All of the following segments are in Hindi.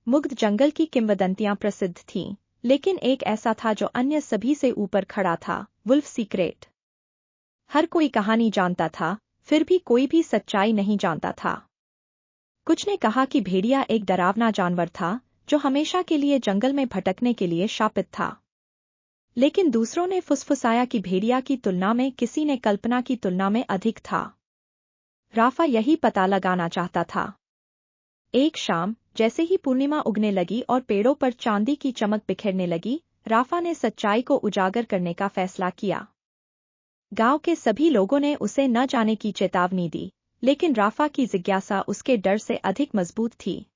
मुग्ध जंगल की किंवदंतियां प्रसिद्ध थीं, लेकिन एक ऐसा था जो अन्य सभी से ऊपर खड़ा था, वुल्फ सीक्रेट। हर कोई कहानी जानता था, फिर भी कोई भी सच्चाई नहीं जानता था। कुछ ने कहा कि भेड़िया एक डरावना जानवर था जो हमेशा के लिए जंगल में भटकने के लिए शापित था। लेकिन दूसरों ने फुसफुसाया कि भेड़िया की तुलना में किसी ने कल्पना की तुलना में अधिक था। राफा यही पता लगाना चाहता था। एक शाम, जैसे ही पूर्णिमा उगने लगी और पेड़ों पर चांदी की चमक बिखेरने लगी, राफा ने सच्चाई को उजागर करने का फैसला किया। गांव के सभी लोगों ने उसे न जाने की चेतावनी दी, लेकिन राफा की जिज्ञासा उसके डर से अधिक मजबूत थी।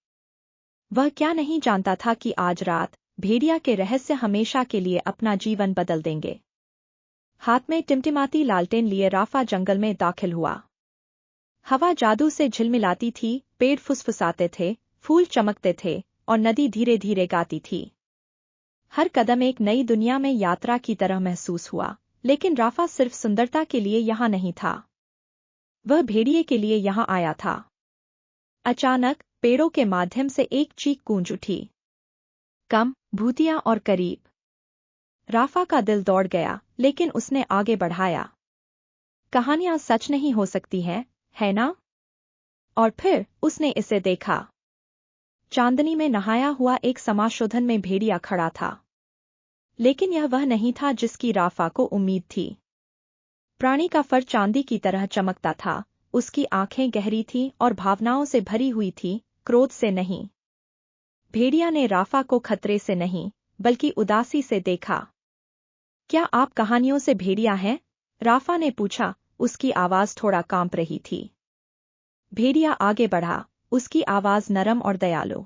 वह क्या नहीं जानता था कि आज रात भेड़िया के रहस्य हमेशा के लिए अपना जीवन बदल देंगे। हाथ में टिमटिमाती लालटेन लिए राफा जंगल में दाखिल हुआ। हवा जादू से झिलमिलाती थी, पेड़ फुसफुसाते थे, फूल चमकते थे और नदी धीरे धीरे गाती थी। हर कदम एक नई दुनिया में यात्रा की तरह महसूस हुआ, लेकिन राफा सिर्फ सुंदरता के लिए यहाँ नहीं था। वह भेड़िए के लिए यहाँ आया था। अचानक पेड़ों के माध्यम से एक चीख गूंज उठी। कम, भूतिया और करीब। राफा का दिल दौड़ गया, लेकिन उसने आगे बढ़ाया। कहानियां सच नहीं हो सकती हैं, है ना? और फिर उसने इसे देखा। चांदनी में नहाया हुआ एक समाशोधन में भेड़िया खड़ा था। लेकिन यह वह नहीं था जिसकी राफा को उम्मीद थी। प्राणी का फर चांदी की तरह चमकता था, उसकी आंखें गहरी थीं और भावनाओं से भरी हुई थीं, क्रोध से नहीं। भेड़िया ने राफा को खतरे से नहीं, बल्कि उदासी से देखा। क्या आप कहानियों से भेड़िया हैं? राफा ने पूछा, उसकी आवाज थोड़ा कांप रही थी। भेड़िया आगे बढ़ा, उसकी आवाज नरम और दयालु।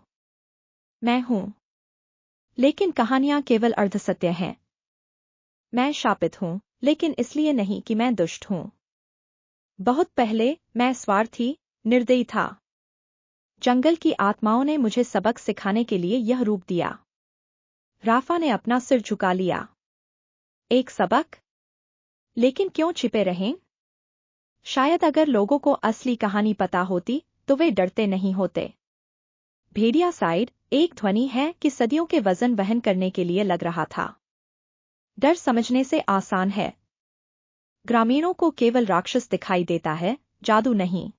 मैं हूं। लेकिन कहानियां केवल अर्धसत्य हैं। मैं शापित हूं, लेकिन इसलिए नहीं कि मैं दुष्ट हूं। बहुत पहले मैं स्वार्थी, निर्दयी था। जंगल की आत्माओं ने मुझे सबक सिखाने के लिए यह रूप दिया। राफा ने अपना सिर झुका लिया। एक सबक? लेकिन क्यों छिपे रहें? शायद अगर लोगों को असली कहानी पता होती, तो वे डरते नहीं होते। भेड़िया साइड, एक ध्वनि है कि सदियों के वजन वहन करने के लिए लग रहा था। डर समझने से आसान है। ग्रामीणों को केवल राक्षस दिखाई देता है, जादू नहीं।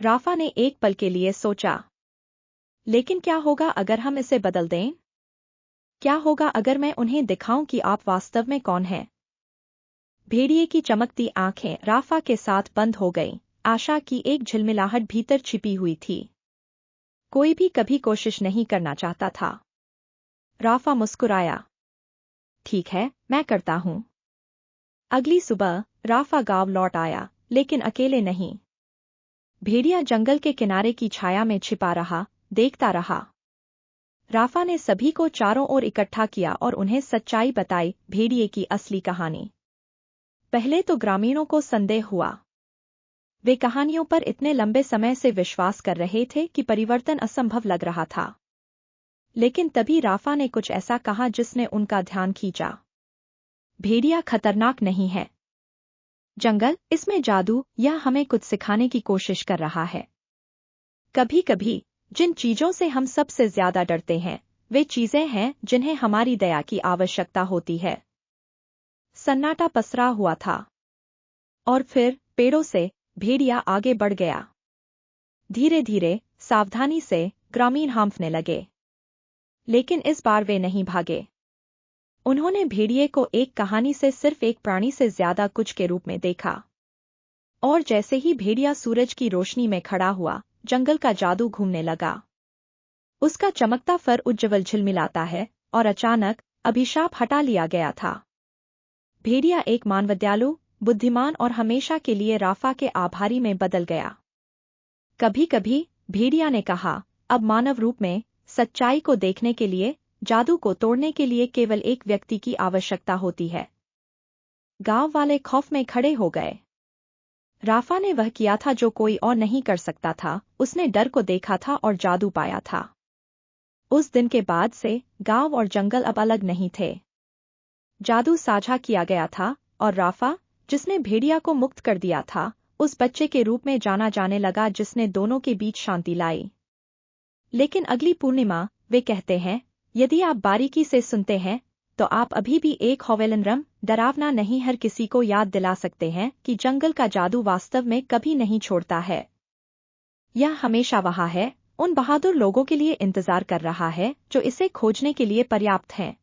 राफा ने एक पल के लिए सोचा। लेकिन क्या होगा अगर हम इसे बदल दें? क्या होगा अगर मैं उन्हें दिखाऊं कि आप वास्तव में कौन हैं? भेड़िए की चमकती आंखें राफा के साथ बंद हो गईं, आशा की एक झिलमिलाहट भीतर छिपी हुई थी। कोई भी कभी कोशिश नहीं करना चाहता था। राफा मुस्कुराया। ठीक है, मैं करता हूं। अगली सुबह राफा गांव लौट आया, लेकिन अकेले नहीं। भेड़िया जंगल के किनारे की छाया में छिपा रहा, देखता रहा। राफा ने सभी को चारों ओर इकट्ठा किया और उन्हें सच्चाई बताई, भेड़िए की असली कहानी। पहले तो ग्रामीणों को संदेह हुआ। वे कहानियों पर इतने लंबे समय से विश्वास कर रहे थे कि परिवर्तन असंभव लग रहा था। लेकिन तभी राफा ने कुछ ऐसा कहा जिसने उनका ध्यान खींचा। भेड़िया खतरनाक नहीं है। जंगल, इसमें जादू, यह हमें कुछ सिखाने की कोशिश कर रहा है। कभी-कभी जिन चीजों से हम सबसे ज्यादा डरते हैं, वे चीजें हैं जिन्हें हमारी दया की आवश्यकता होती है। सन्नाटा पसरा हुआ था। और फिर पेड़ों से भेड़िया आगे बढ़ गया। धीरे धीरे, सावधानी से, ग्रामीण हांफने लगे। लेकिन इस बार वे नहीं भागे। उन्होंने भेड़िए को एक कहानी से सिर्फ एक प्राणी से ज्यादा कुछ के रूप में देखा। और जैसे ही भेड़िया सूरज की रोशनी में खड़ा हुआ, जंगल का जादू घूमने लगा। उसका चमकता फर उज्ज्वल झिलमिलाता है, और अचानक अभिशाप हटा लिया गया था। भेड़िया एक मानवदयालु, बुद्धिमान और हमेशा के लिए राफा के आभारी में बदल गया। कभी-कभी भेड़िया ने कहा, अब मानव रूप में, सच्चाई को देखने के लिए, जादू को तोड़ने के लिए केवल एक व्यक्ति की आवश्यकता होती है। गांव वाले खौफ में खड़े हो गए। राफा ने वह किया था जो कोई और नहीं कर सकता था, उसने डर को देखा था और जादू पाया था। उस दिन के बाद से गांव और जंगल अब अलग नहीं थे। जादू साझा किया गया था, और राफा, जिसने भेड़िया को मुक्त कर दिया था, उस बच्चे के रूप में जाना जाने लगा जिसने दोनों के बीच शांति लाई। लेकिन अगली पूर्णिमा, वे कहते हैं, यदि आप बारीकी से सुनते हैं, तो आप अभी भी एक हॉवेलनरम, डरावना नहीं हर किसी को याद दिला सकते हैं कि जंगल का जादू वास्तव में कभी नहीं छोड़ता है। यह हमेशा वहाँ है, उन बहादुर लोगों के लिए इंतजार कर रहा है जो इसे खोजने के लिए पर्याप्त हैं।